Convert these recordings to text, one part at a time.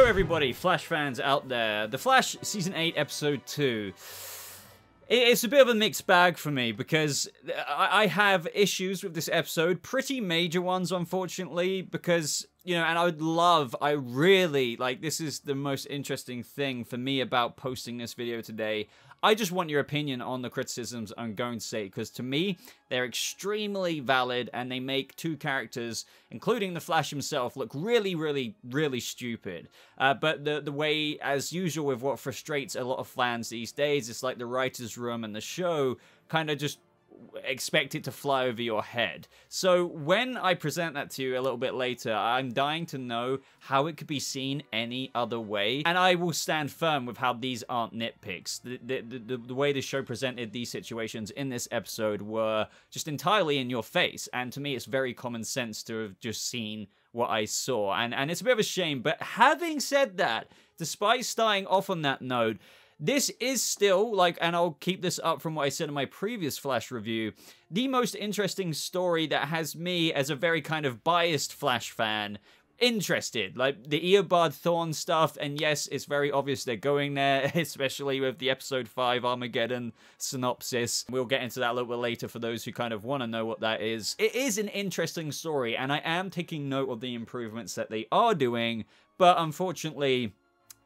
Hello everybody, Flash fans out there. The Flash Season 8 Episode 2. It's a bit of a mixed bag for me because I have issues with this episode, pretty major ones unfortunately, because, you know, and I really, like, this is the most interesting thing for me about posting this video today. I just want your opinion on the criticisms I'm going to say, because to me, they're extremely valid, and they make two characters, including the Flash himself, look really, really, really stupid. But the way, as usual with what frustrates a lot of fans these days, it's like the writer's room and the show kind of just expect it to fly over your head. So when I present that to you a little bit later, I'm dying to know how it could be seen any other way, and I will stand firm with how these aren't nitpicks. The way the show presented these situations in this episode were just entirely in your face, and to me it's very common sense to have just seen what I saw, and it's a bit of a shame. But having said that, despite starting off on that note, this is still, like, and I'll keep this up from what I said in my previous Flash review, the most interesting story that has me, as a very kind of biased Flash fan, interested. Like, the Eobard Thawne stuff, and yes, it's very obvious they're going there, especially with the Episode 5 Armageddon synopsis. We'll get into that a little bit later for those who kind of want to know what that is. It is an interesting story, and I am taking note of the improvements that they are doing, but unfortunately,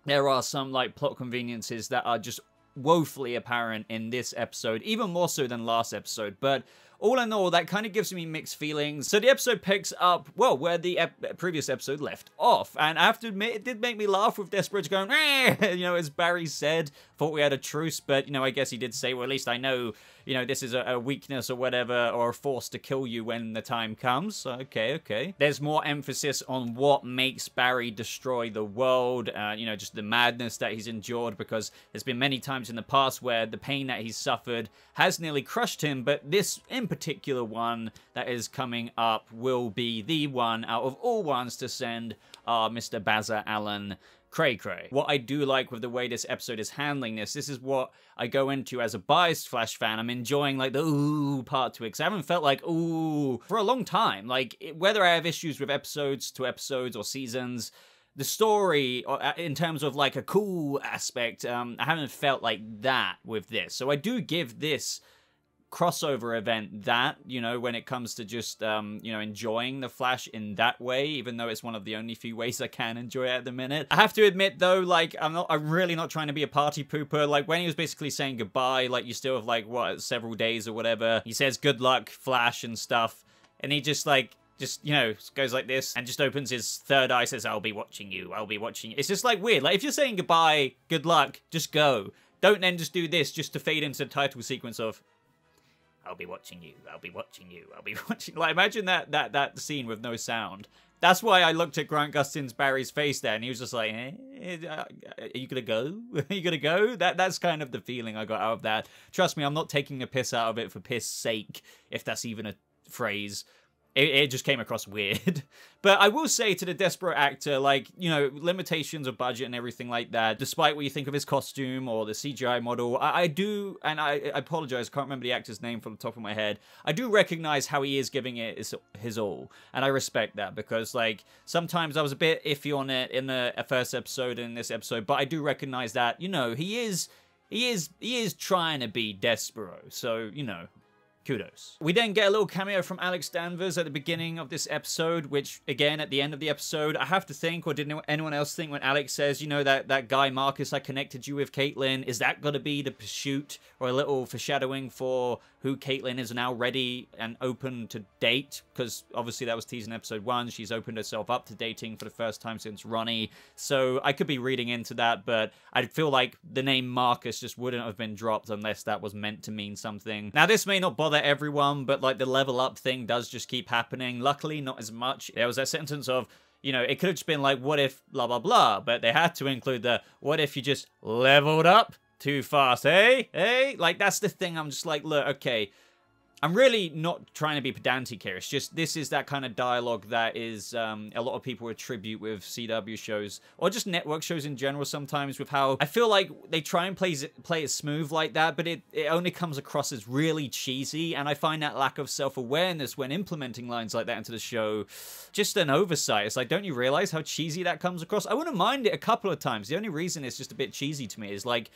there are some, like, plot conveniences that are just woefully apparent in this episode, even more so than last episode. But all in all, that kind of gives me mixed feelings. So the episode picks up, well, where the previous episode left off. And I have to admit, it did make me laugh with Despero going, eh! You know, as Barry said, thought we had a truce, but, you know, I guess he did say, well, at least I know, you know, this is a weakness or whatever, or a force to kill you when the time comes. So, okay. There's more emphasis on what makes Barry destroy the world, you know, just the madness that he's endured, because there's been many times in the past where the pain that he's suffered has nearly crushed him, but this in particular one that is coming up will be the one out of all ones to send Mr. Baza Allen cray-cray. What I do like with the way this episode is handling this is what I go into as a biased Flash fan. I'm enjoying, like, the ooh part to it, because I haven't felt like ooh for a long time. Like, whether I have issues with episodes to episodes or seasons, the story, in terms of, like, a cool aspect, I haven't felt like that with this. So I do give this crossover event that, you know, when it comes to just, you know, enjoying the Flash in that way, even though it's one of the only few ways I can enjoy it at the minute. I have to admit, though, like, I'm really not trying to be a party pooper. Like, when he was basically saying goodbye, like, you still have, like, what, several days or whatever, he says, good luck, Flash, and stuff, and he just, like, you know, goes like this and just opens his third eye, says, I'll be watching you, I'll be watching you. It's just, like, weird. Like, if you're saying goodbye, good luck, just go. Don't then just do this just to fade into the title sequence of, I'll be watching you, I'll be watching you, I'll be watching. Like, imagine that scene with no sound. That's why I looked at Grant Gustin's Barry's face there, and he was just like, are you gonna go? Are you gonna go? That's kind of the feeling I got out of that. Trust me, I'm not taking a piss out of it for piss sake, if that's even a phrase. It just came across weird. But I will say to the Despero actor, like, you know, limitations of budget and everything like that, despite what you think of his costume or the CGI model, I do, and I apologize, can't remember the actor's name from the top of my head, I do recognize how he is giving it his all. And I respect that, because, like, sometimes I was a bit iffy on it in the first episode and in this episode, but I do recognize that, you know, he is trying to be Despero. So, you know, kudos. We then get a little cameo from Alex Danvers at the beginning of this episode, which, again, at the end of the episode, I have to think, or did anyone else think when Alex says, you know, that guy Marcus I connected you with, Caitlin, is that going to be the pursuit, or a little foreshadowing for who Caitlin is now ready and open to date? Because obviously that was teased in episode 1. She's opened herself up to dating for the first time since Ronnie. So I could be reading into that, but I feel like the name Marcus just wouldn't have been dropped unless that was meant to mean something. Now, this may not bother everyone, but, like, the level up thing does just keep happening. Luckily, not as much. There was that sentence of, you know, it could have just been like, what if blah, blah, blah, but they had to include the, what if you just leveled up too fast, eh? Like, that's the thing. I'm just like, look, okay, I'm really not trying to be pedantic here. It's just this is that kind of dialogue that is a lot of people attribute with CW shows or just network shows in general sometimes, with how I feel like they try and play it smooth like that, but it only comes across as really cheesy, and I find that lack of self-awareness when implementing lines like that into the show just an oversight. It's like, don't you realize how cheesy that comes across? I wouldn't mind it a couple of times. The only reason it's just a bit cheesy to me is like,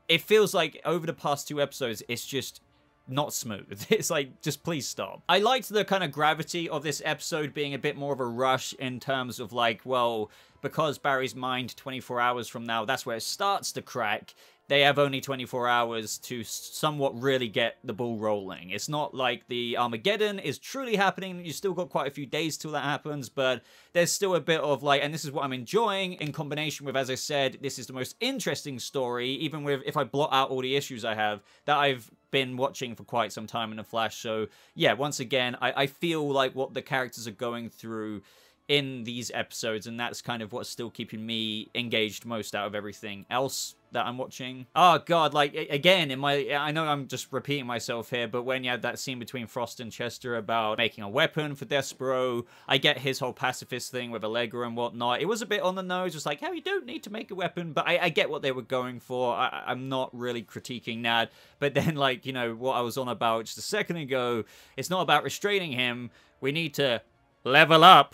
it feels like over the past 2 episodes, it's just not smooth. It's like, just please stop. I liked the kind of gravity of this episode being a bit more of a rush in terms of like, well, because Barry's mind 24 hours from now, that's where it starts to crack. They have only 24 hours to somewhat really get the ball rolling. It's not like the Armageddon is truly happening. You still got quite a few days till that happens, but there's still a bit of like, and this is what I'm enjoying in combination with, as I said, this is the most interesting story, even with, if I blot out all the issues I have, that I've been watching for quite some time in The Flash. So yeah, once again, I feel like what the characters are going through in these episodes, and that's kind of what's still keeping me engaged most out of everything else that I'm watching. Oh god, like, again, I know I'm just repeating myself here, but when you had that scene between Frost and Chester about making a weapon for Despero, I get his whole pacifist thing with Allegra and whatnot. It was a bit on the nose, just like, how you don't need to make a weapon, but I get what they were going for. I'm not really critiquing that, but then, like, you know, what I was on about just a second ago, it's not about restraining him, we need to level up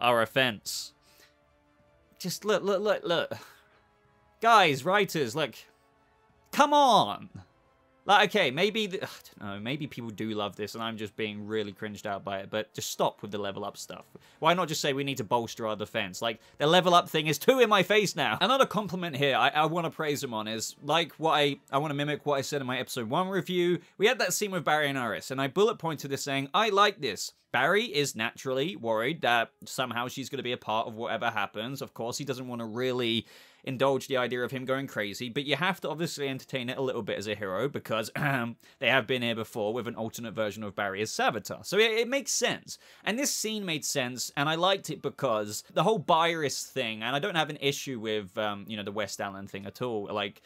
our offense. Just look. Guys, writers, look. Come on. Like, okay, maybe, I don't know, maybe people do love this and I'm just being really cringed out by it, but just stop with the level up stuff. Why not just say we need to bolster our defense? Like, the level up thing is too in my face now. Another compliment here I want to praise him on is, like, what I want to mimic what I said in my episode 1 review. We had that scene with Barry and Iris, and I bullet pointed this saying, I like this. Barry is naturally worried that somehow she's going to be a part of whatever happens. Of course, he doesn't want to really indulge the idea of him going crazy, but you have to obviously entertain it a little bit as a hero because they have been here before with an alternate version of Barry as Savitar. So it makes sense. And this scene made sense, and I liked it because the whole bias thing, and I don't have an issue with, you know, the West Allen thing at all. Like,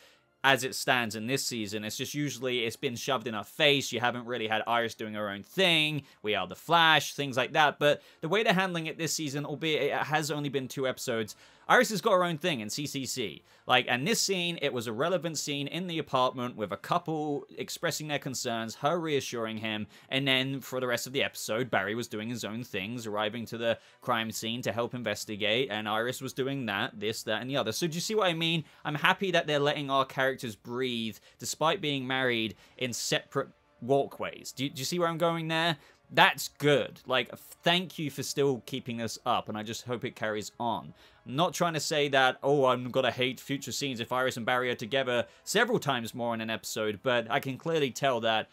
as it stands in this season, it's just usually it's been shoved in our face. You haven't really had Iris doing her own thing. We are the Flash, things like that. But the way they're handling it this season, albeit it has only been 2 episodes, Iris has got her own thing in CCC. Like, and this scene, it was a relevant scene in the apartment with a couple expressing their concerns, her reassuring him, and then for the rest of the episode, Barry was doing his own things, arriving to the crime scene to help investigate, and Iris was doing that, this, that, and the other. So do you see what I mean? I'm happy that they're letting our characters breathe, despite being married in separate walkways. Do you see where I'm going there? That's good. Like, thank you for still keeping this up, and I just hope it carries on. I'm not trying to say that, oh, I'm gonna hate future scenes if Iris and Barry are together several times more in an episode, but I can clearly tell that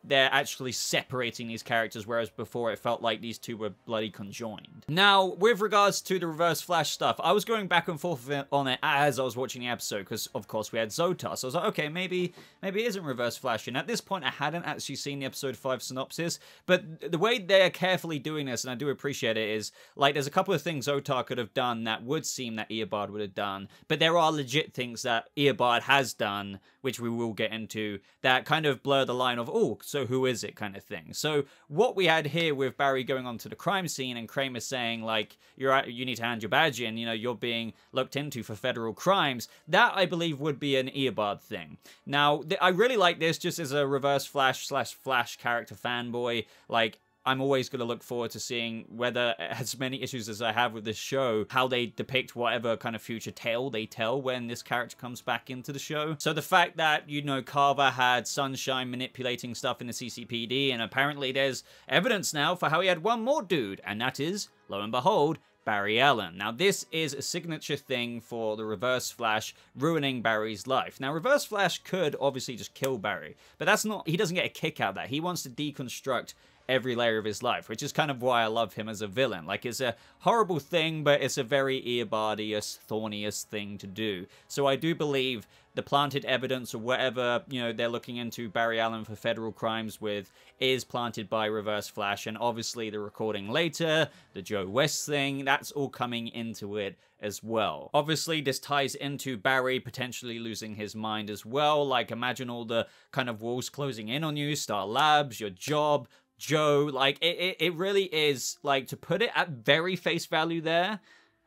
they're actually separating these characters, whereas before it felt like these two were bloody conjoined. Now, with regards to the Reverse Flash stuff, I was going back and forth on it as I was watching the episode, because, of course, we had Zotar, so I was like, okay, maybe it isn't Reverse Flash, and at this point, I hadn't actually seen the episode 5 synopsis, but the way they're carefully doing this, and I do appreciate it, is, like, there's a couple of things Zotar could have done that would seem that Eobard would have done, but there are legit things that Eobard has done, which we will get into, that kind of blur the line of, oh, so who is it kind of thing. So what we had here with Barry going onto the crime scene and Kramer saying, like, you need to hand your badge in, you know, you're being looked into for federal crimes, that I believe would be an Eobard thing. Now, I really like this just as a Reverse Flash / Flash character fanboy. Like, I'm always going to look forward to seeing whether, as many issues as I have with this show, how they depict whatever kind of future tale they tell when this character comes back into the show. So the fact that, you know, Carver had Sunshine manipulating stuff in the CCPD, and apparently there's evidence now for how he had one more dude, and that is, lo and behold, Barry Allen. Now, this is a signature thing for the Reverse Flash ruining Barry's life. Now, Reverse Flash could obviously just kill Barry, but that's not, he doesn't get a kick out of that. He wants to deconstruct every layer of his life, which is kind of why I love him as a villain. Like, it's a horrible thing, but it's a very Eobardious, thorniest thing to do. So I do believe the planted evidence or whatever, you know, they're looking into Barry Allen for federal crimes with is planted by Reverse Flash. And obviously the recording later, the Joe West thing, that's all coming into it as well. Obviously, this ties into Barry potentially losing his mind as well. Like, imagine all the kind of walls closing in on you, Star Labs, your job, Joe. Like, it really is, like, to put it at very face value there,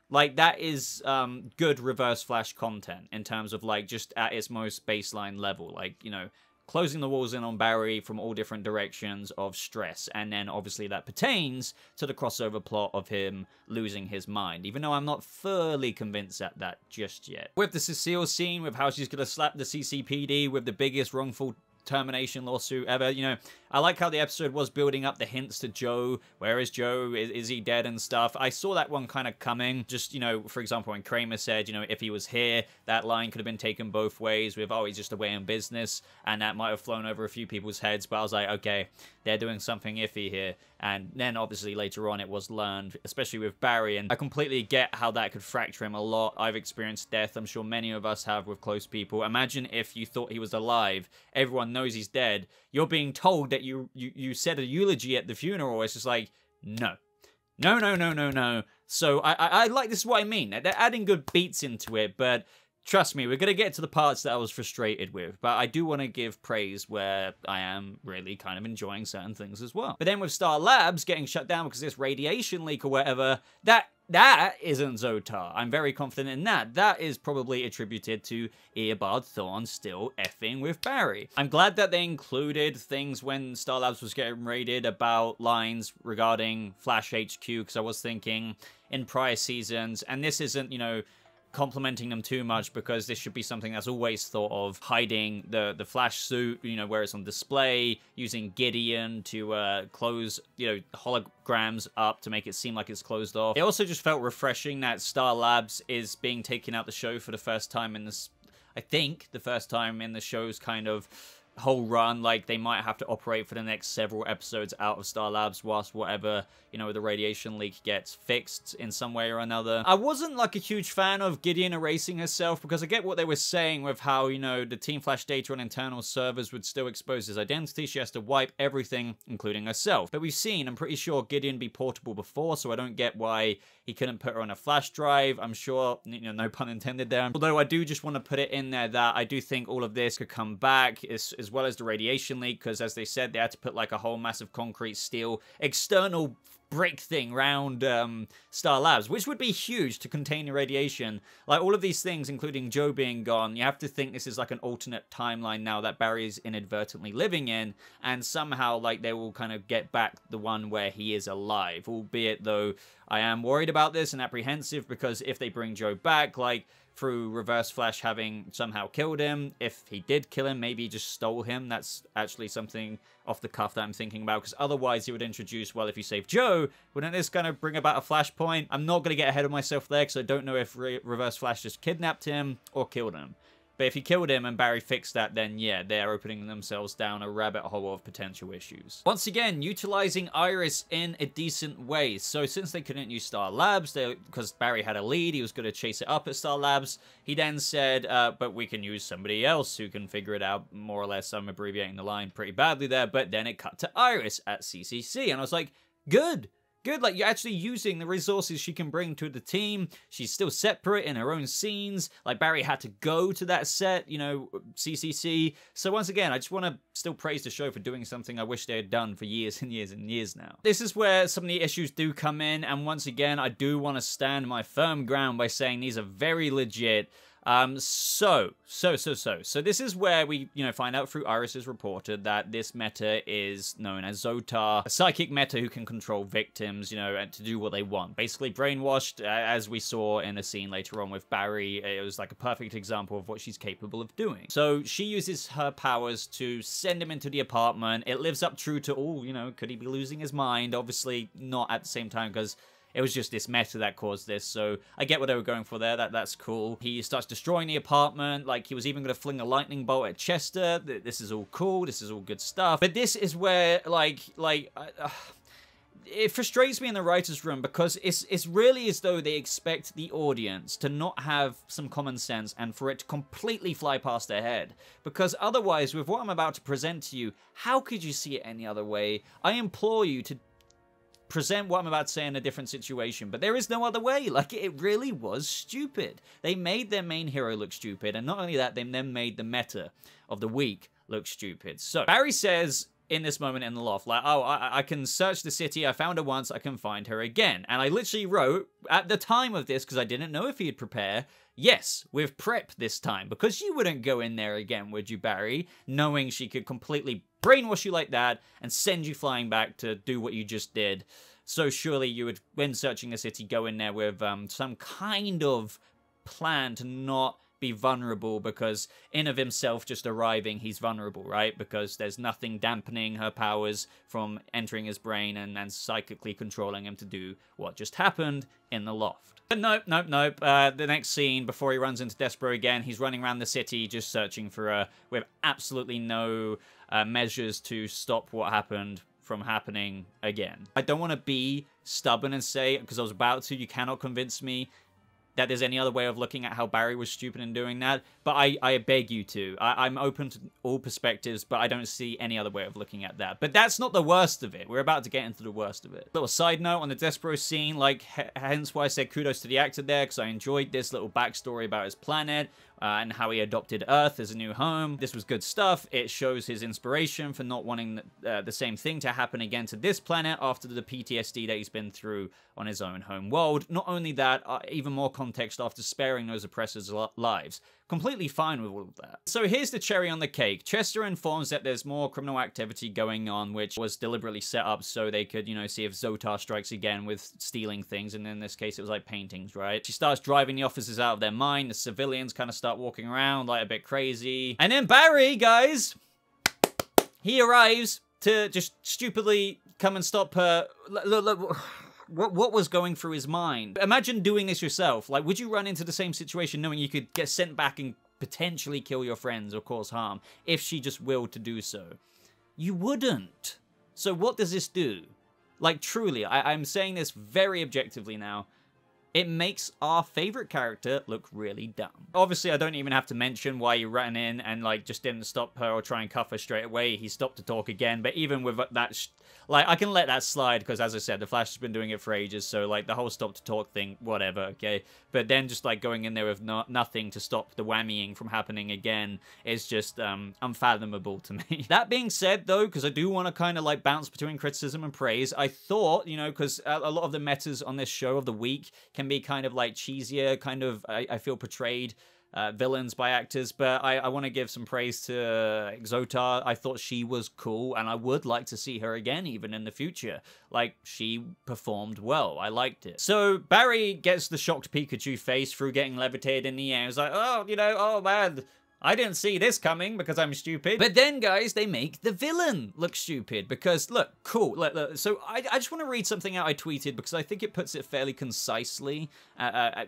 like, that is good Reverse Flash content in terms of, like, just at its most baseline level. Like, you know, closing the walls in on Barry from all different directions of stress. And then, obviously, that pertains to the crossover plot of him losing his mind, even though I'm not fully convinced at that just yet. With the Cecile scene, with how she's gonna slap the CCPD with the biggest wrongful termination lawsuit ever, you know, I like how the episode was building up the hints to Joe. Where is Joe? Is he dead and stuff? I saw that one kind of coming. Just, you know, for example, when Kramer said, you know, if he was here, that line could have been taken both ways with, oh, he's just away in business, and that might have flown over a few people's heads, but I was like, okay, they're doing something iffy here. And then, obviously, later on, it was learned, especially with Barry, and I completely get how that could fracture him a lot. I've experienced death. I'm sure many of us have with close people. Imagine if you thought he was alive. Everyone knows he's dead. You're being told that you said a eulogy at the funeral. It's just like, no. No, no, no, no, no. So I like, this is what I mean. They're adding good beats into it, but trust me, we're going to get to the parts that I was frustrated with. But I do want to give praise where I am really kind of enjoying certain things as well. But then with Star Labs getting shut down because of this radiation leak or whatever, that isn't Zotar. I'm very confident in that. That is probably attributed to Eobard Thawne still effing with Barry. I'm glad that they included things when Star Labs was getting raided about lines regarding Flash HQ, because I was thinking in prior seasons, and this isn't, you know, complimenting them too much, because this should be something that's always thought of, hiding the Flash suit, you know, where it's on display, using Gideon to close, you know, holograms up to make it seem like it's closed off. It also just felt refreshing that Star Labs is being taken out the show for the first time in this, I think, the first time in the show's kind of whole run. Like, they might have to operate for the next several episodes out of Star Labs whilst whatever, you know, the radiation leak gets fixed in some way or another. I wasn't like a huge fan of Gideon erasing herself, because I get what they were saying with how, you know, the Team Flash data on internal servers would still expose his identity. She has to wipe everything, including herself. But we've seen, I'm pretty sure, Gideon be portable before, so I don't get why he couldn't put her on a flash drive. I'm sure, you know, no pun intended there. Although I do just want to put it in there that I do think all of this could come back, as well as the radiation leak, because as they said, they had to put like a whole massive concrete steel external brick thing round Star Labs, which would be huge to contain the radiation. Like, all of these things, including Joe being gone, you have to think this is like an alternate timeline now that Barry's inadvertently living in, and somehow, like, they will kind of get back the one where he is alive. Albeit, though, I am worried about this and apprehensive, because if they bring Joe back, like, through Reverse Flash having somehow killed him, if he did kill him, maybe he just stole him. That's actually something off the cuff that I'm thinking about, because otherwise he would introduce, well, if you save Joe, wouldn't this kind of bring about a flashpoint? I'm not going to get ahead of myself there, because I don't know if Reverse Flash just kidnapped him or killed him. But if he killed him and Barry fixed that, then yeah, they're opening themselves down a rabbit hole of potential issues. Once again, utilizing Iris in a decent way. So since they couldn't use Star Labs, because Barry had a lead, he was going to chase it up at Star Labs. He then said, but we can use somebody else who can figure it out, more or less. I'm abbreviating the line pretty badly there, but then it cut to Iris at CCC. And I was like, good. Good, like, you're actually using the resources she can bring to the team. She's still separate in her own scenes. Like, Barry had to go to that set, you know, CCC. So once again, I just want to still praise the show for doing something I wish they had done for years and years and years now. This is where some of the issues do come in, and once again, I do want to stand my firm ground by saying these are very legit. So this is where we, you know, find out through Iris's reporter that this meta is known as Zotar, a psychic meta who can control victims, you know, and to do what they want. Basically brainwashed, as we saw in a scene later on with Barry. It was like a perfect example of what she's capable of doing. So she uses her powers to send him into the apartment. It lives up true to all, you know, could he be losing his mind? Obviously not at the same time, because it was just this meta that caused this, so I get what they were going for there. That's cool. He starts destroying the apartment. Like, he was even going to fling a lightning bolt at Chester. This is all cool. This is all good stuff. But this is where, it frustrates me in the writer's room because it's really as though they expect the audience to not have some common sense and for it to completely fly past their head. Because otherwise, with what I'm about to present to you, how could you see it any other way? I implore you to present what I'm about to say in a different situation, but there is no other way. Like, it really was stupid. They made their main hero look stupid, and not only that, they then made the meta of the week look stupid. So, Barry says in this moment in the loft, like, oh, I can search the city, I found her once, I can find her again. And I literally wrote, at the time of this, because I didn't know if he'd prepare, yes, with prep this time, because you wouldn't go in there again, would you, Barry, knowing she could completely brainwash you like that and send you flying back to do what you just did. So surely you would, when searching the city, go in there with some kind of plan to not be vulnerable, because in of himself just arriving, he's vulnerable, right? Because there's nothing dampening her powers from entering his brain and psychically controlling him to do what just happened in the loft. But nope. The next scene, before he runs into Despero again, he's running around the city just searching for her with absolutely no measures to stop what happened from happening again. I don't want to be stubborn and say, because I was about to, you cannot convince me that there's any other way of looking at how Barry was stupid in doing that, but I beg you to. I'm open to all perspectives, but I don't see any other way of looking at that. But that's not the worst of it. We're about to get into the worst of it. Little side note on the Despero scene, like, hence why I said kudos to the actor there, because I enjoyed this little backstory about his planet, and how he adopted Earth as a new home. This was good stuff. It shows his inspiration for not wanting the same thing to happen again to this planet after the PTSD that he's been through on his own home world. Not only that, even more context after sparing those oppressors' lives. Completely fine with all of that. So here's the cherry on the cake. Chester informs that there's more criminal activity going on, which was deliberately set up so they could, you know, see if Zotar strikes again with stealing things, and in this case it was like paintings, right? She starts driving the officers out of their mind. The civilians kind of start walking around like a bit crazy. And then Barry, guys, he arrives to just stupidly come and stop her. Look. What was going through his mind? Imagine doing this yourself. Like, would you run into the same situation knowing you could get sent back and potentially kill your friends or cause harm if she just willed to do so? You wouldn't. So what does this do? Like, truly, I'm saying this very objectively now. It makes our favorite character look really dumb. Obviously, I don't even have to mention why he ran in and, like, just didn't stop her or try and cuff her straight away. He stopped to talk again, but even with that, like, I can let that slide because, as I said, the Flash has been doing it for ages, so, like, the whole stop to talk thing, whatever, okay? But then just, like, going in there with nothing to stop the whammying from happening again is just unfathomable to me. That being said, though, because I do want to kind of, like, bounce between criticism and praise, I thought, you know, because a lot of the metas on this show of the week can be kind of like cheesier, kind of, I feel, portrayed villains by actors, but I want to give some praise to Zotar. I thought she was cool, and I would like to see her again, even in the future. Like, she performed well. I liked it. So Barry gets the shocked Pikachu face through getting levitated in the air. It's like, oh, you know, oh man, I didn't see this coming because I'm stupid. But then, guys, they make the villain look stupid because, look, cool. Look. So I just want to read something out I tweeted because I think it puts it fairly concisely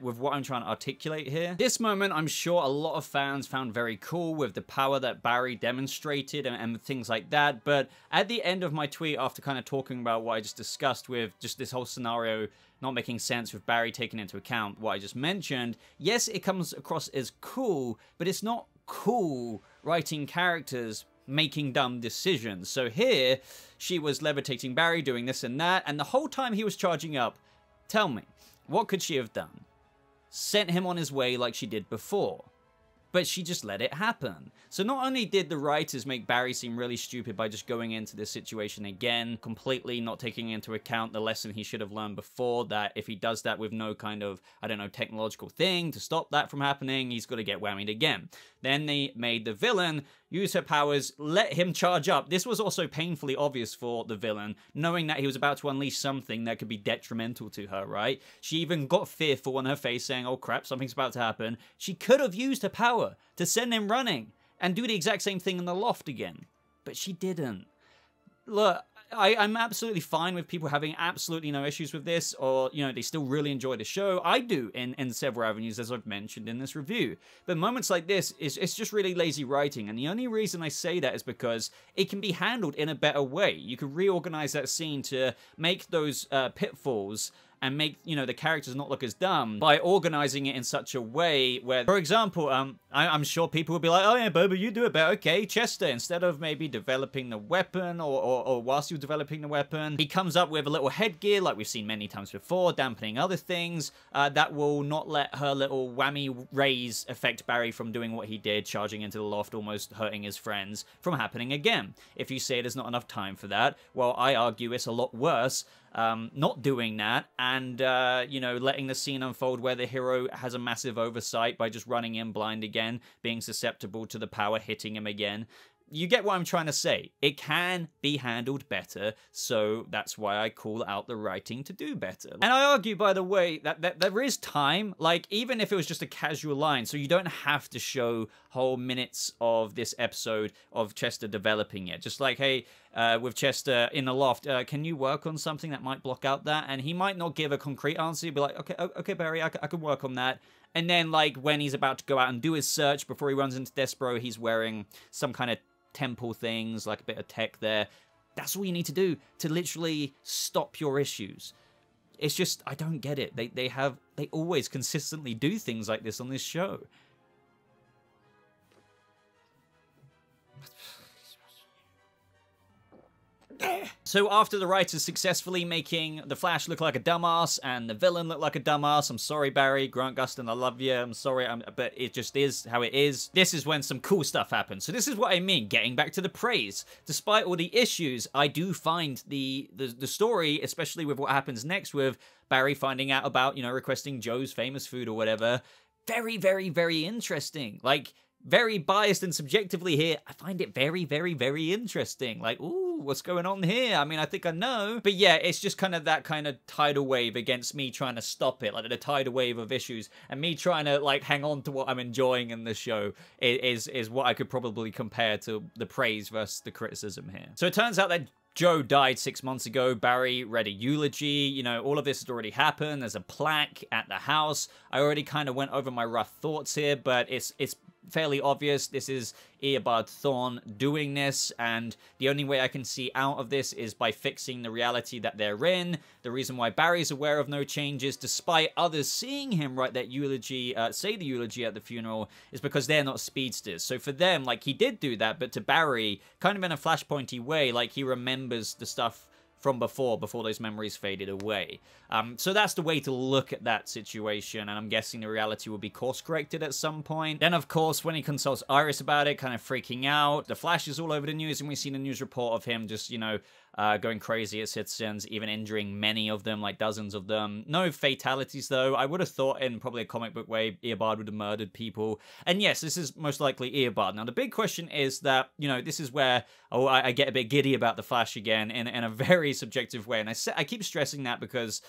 with what I'm trying to articulate here. This moment, I'm sure a lot of fans found very cool with the power that Barry demonstrated and things like that. But at the end of my tweet, after kind of talking about what I just discussed with just this whole scenario not making sense with Barry taking into account what I just mentioned, yes, it comes across as cool, but it's not cool writing characters making dumb decisions. So here, she was levitating Barry, doing this and that, and the whole time he was charging up, tell me, what could she have done? Sent him on his way like she did before. But she just let it happen. So not only did the writers make Barry seem really stupid by just going into this situation again, completely not taking into account the lesson he should have learned before, that if he does that with no kind of, I don't know, technological thing to stop that from happening, he's got to get whammied again. Then they made the villain use her powers, let him charge up. This was also painfully obvious for the villain, knowing that he was about to unleash something that could be detrimental to her, right? She even got fearful on her face, saying, oh crap, something's about to happen. She could have used her power to send him running and do the exact same thing in the loft again. But she didn't. Look, I'm absolutely fine with people having absolutely no issues with this, or, you know, they still really enjoy the show. I do in several avenues, as I've mentioned in this review. But moments like this, it's just really lazy writing, and the only reason I say that is because it can be handled in a better way. You can reorganize that scene to make those pitfalls and make, you know, the characters not look as dumb by organizing it in such a way where, for example, I'm sure people will be like, oh yeah, Boba, you do it better. Okay, Chester, instead of maybe developing the weapon or whilst you're developing the weapon, he comes up with a little headgear like we've seen many times before, dampening other things that will not let her little whammy raise affect Barry from doing what he did, charging into the loft, almost hurting his friends, from happening again. If you say there's not enough time for that, well, I argue it's a lot worse not doing that and, you know, letting the scene unfold where the hero has a massive oversight by just running in blind again, being susceptible to the power hitting him again. You get what I'm trying to say. It can be handled better, so that's why I call out the writing to do better. And I argue, by the way, that there is time, like, even if it was just a casual line, so you don't have to show whole minutes of this episode of Chester developing it. Just like, hey, with Chester in the loft, can you work on something that might block out that? And he might not give a concrete answer. He'll be like, okay, Barry, I can work on that. And then, like, when he's about to go out and do his search, before he runs into Despero, he's wearing some kind of temple things, like a bit of tech there. That's all you need to do to literally stop your issues. It's just, I don't get it. They always consistently do things like this on this show. So after the writers successfully making the Flash look like a dumbass and the villain look like a dumbass, I'm sorry, Barry, Grant Gustin, I love you, I'm sorry, but it just is how it is. This is when some cool stuff happens. So this is what I mean, getting back to the praise. Despite all the issues, I do find the story, especially with what happens next with Barry finding out about, you know, requesting Joe's famous food or whatever, very, very, very interesting. Like, very biased and subjectively here, I find it very, very, very interesting. Like, ooh, what's going on here? I mean, I think I know. But yeah, it's just kind of that kind of tidal wave against me trying to stop it. Like, the tidal wave of issues. And me trying to, like, hang on to what I'm enjoying in the show is what I could probably compare to the praise versus the criticism here. So it turns out that Joe died 6 months ago. Barry read a eulogy. You know, all of this has already happened. There's a plaque at the house. I already kind of went over my rough thoughts here, but it's fairly obvious this is Eobard Thawne doing this, and the only way I can see out of this is by fixing the reality that they're in. The reason why Barry's aware of no changes, despite others seeing him write that eulogy, say the eulogy at the funeral, is because they're not speedsters. So for them, like, he did do that, but to Barry, kind of in a flashpointy way, like, he remembers the stuff from before those memories faded away. So that's the way to look at that situation, and I'm guessing the reality will be course-corrected at some point. Then, of course, when he consults Iris about it, kind of freaking out, the Flash is all over the news, and we've seen a news report of him just, you know, going crazy at citizens, even injuring many of them, like dozens of them. No fatalities, though. I would have thought in probably a comic book way, Eobard would have murdered people. And yes, this is most likely Eobard. Now, the big question is that, you know, this is where I get a bit giddy about the Flash again in a very subjective way. And I keep stressing that because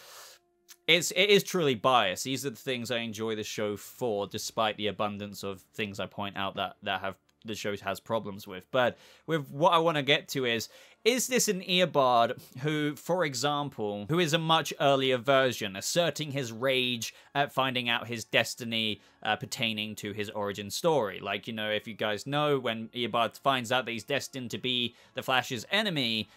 it is truly biased. These are the things I enjoy the show for, despite the abundance of things I point out that the show has problems with. But with what I want to get to is this an Eobard who, for example, who is a much earlier version, asserting his rage at finding out his destiny pertaining to his origin story? Like, you know, if you guys know, when Eobard finds out that he's destined to be the Flash's enemy,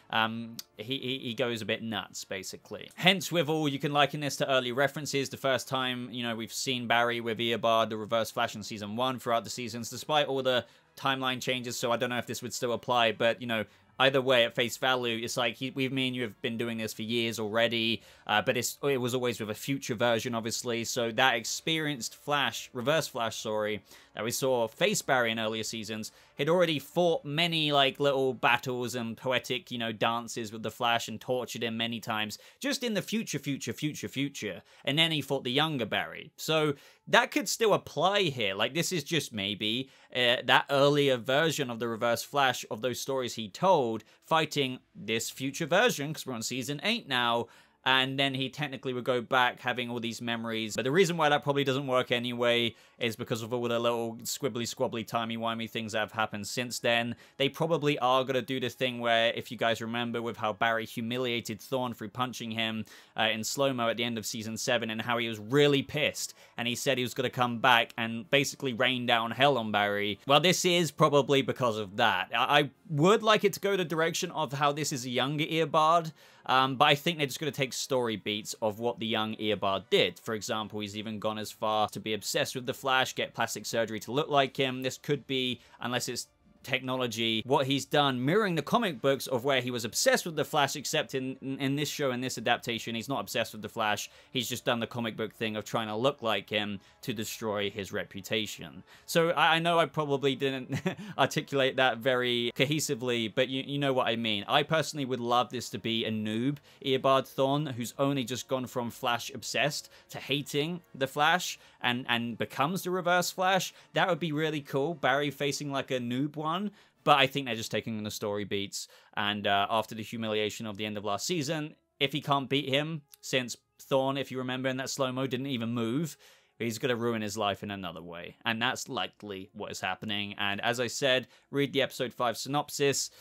he goes a bit nuts, basically. Hence, with all, you can liken this to early references. The first time, you know, we've seen Barry with Eobard, the Reverse Flash in Season 1, throughout the seasons, despite all the timeline changes, so I don't know if this would still apply, but, you know, either way, at face value, it's like, me and you have been doing this for years already, but it was always with a future version, obviously, so that experienced Flash, Reverse Flash, sorry, that we saw face Barry in earlier seasons, had already fought many, like, little battles and poetic, you know, dances with the Flash and tortured him many times, just in the future, and then he fought the younger Barry. So that could still apply here. Like, this is just maybe that earlier version of the Reverse Flash of those stories he told, fighting this future version, because we're on Season 8 now, and then he technically would go back having all these memories. But the reason why that probably doesn't work anyway is because of all the little squibbly squabbly timey-wimey things that have happened since then. They probably are going to do the thing where, if you guys remember, with how Barry humiliated Thorne through punching him in slow-mo at the end of season 7, and how he was really pissed and he said he was going to come back and basically rain down hell on Barry. Well, this is probably because of that. I would like it to go the direction of how this is a younger Eobard, but I think they're just going to take story beats of what the young Eobard did. For example, he's even gone as far to be obsessed with the Flash, get plastic surgery to look like him. This could be, unless it's technology, what he's done mirroring the comic books of where he was obsessed with the Flash, except in this show, in this adaptation, he's not obsessed with the Flash. He's just done the comic book thing of trying to look like him to destroy his reputation. So I know I probably didn't articulate that very cohesively, but you know what I mean. I personally would love this to be a noob Eobard Thawne who's only just gone from Flash obsessed to hating the Flash and becomes the Reverse Flash. That would be really cool. Barry facing like a noob one. But I think they're just taking the story beats, and after the humiliation of the end of last season, if he can't beat him, since Thawne, if you remember in that slow-mo, didn't even move, he's going to ruin his life in another way. And that's likely what is happening. And as I said, read the episode 5 synopsis.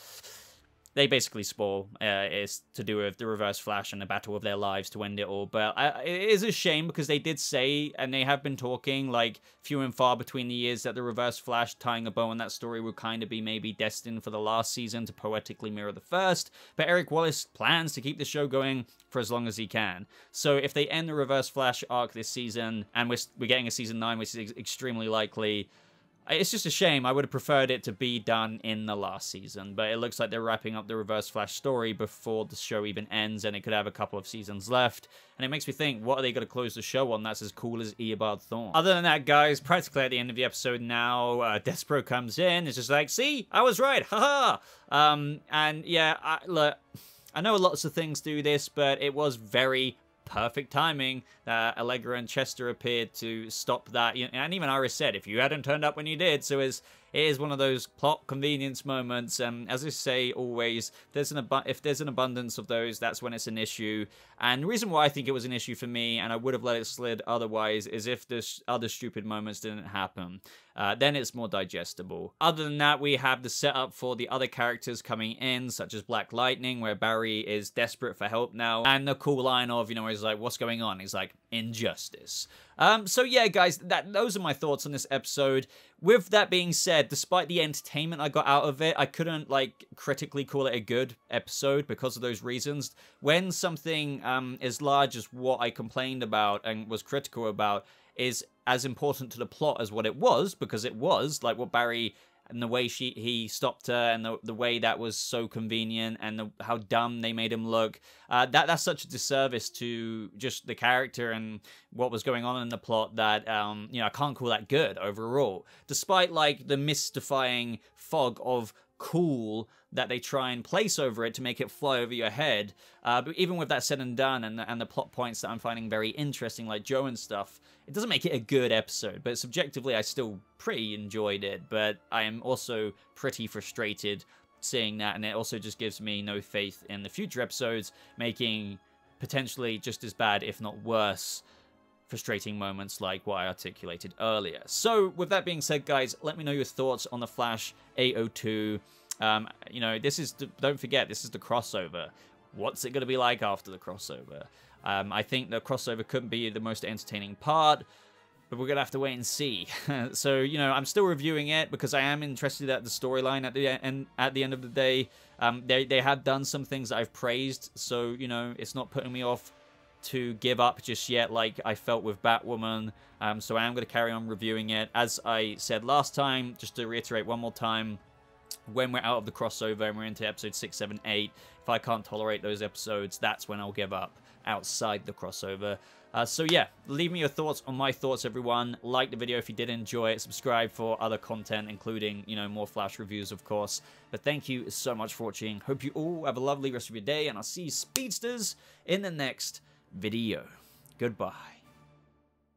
They basically spoil. It's to do with the Reverse Flash and the battle of their lives to end it all. But it is a shame because they did say, and they have been talking, like, few and far between the years, that the Reverse Flash tying a bow on that story would kind of be maybe destined for the last season to poetically mirror the first. But Eric Wallace plans to keep the show going for as long as he can. So if they end the Reverse Flash arc this season, and we're getting a season 9, which is extremely likely, it's just a shame. I would have preferred it to be done in the last season, but it looks like they're wrapping up the Reverse Flash story before the show even ends, and it could have a couple of seasons left. And it makes me think, what are they going to close the show on that's as cool as Eobard Thawne? Other than that, guys, practically at the end of the episode now, Despero comes in. It's just like, see, I was right, haha. And yeah, look, I know lots of things do this, but it was very perfect timing that Allegra and Chester appeared to stop that. And even Iris said, if you hadn't turned up when you did. So it is one of those plot convenience moments. As I say always, if there's an abundance of those, that's when it's an issue. And the reason why I think it was an issue for me, and I would have let it slid otherwise, is if this other stupid moments didn't happen. Then it's more digestible. Other than that, we have the setup for the other characters coming in, such as Black Lightning, where Barry is desperate for help now. And the cool line of, where he's like, what's going on? He's like, injustice. So yeah, guys, those are my thoughts on this episode. With that being said, despite the entertainment I got out of it, I couldn't, critically call it a good episode because of those reasons. When something as large as what I complained about and was critical about is as important to the plot as what it was, because it was, like what Barry and the way he stopped her, and the way that was so convenient, and how dumb they made him look. That's such a disservice to just the character and what was going on in the plot that, I can't call that good overall. Despite, the mystifying fog of cool that they try and place over it to make it fly over your head. But even with that said and done, and the plot points that I'm finding very interesting, like Joe and stuff, it doesn't make it a good episode. But subjectively, I still pretty enjoyed it. But I am also pretty frustrated seeing that, and it also just gives me no faith in the future episodes making potentially just as bad, if not worse, frustrating moments like what I articulated earlier. So with that being said, guys, let me know your thoughts on the Flash 802. Don't forget, this is the crossover. What's it going to be like after the crossover? I think the crossover couldn't be the most entertaining part, but we're going to have to wait and see. So, I'm still reviewing it because I am interested at the storyline at the end of the day. They have done some things that I've praised, so, it's not putting me off to give up just yet like I felt with Batwoman. So I am going to carry on reviewing it. As I said last time, just to reiterate one more time, when we're out of the crossover and we're into episode 6, 7, 8, if I can't tolerate those episodes, that's when I'll give up outside the crossover. So yeah, leave me your thoughts on my thoughts, everyone. Like the video if you did enjoy it. Subscribe for other content, including, more Flash reviews, of course. But thank you so much for watching. Hope you all have a lovely rest of your day, and I'll see you speedsters in the next video. Goodbye.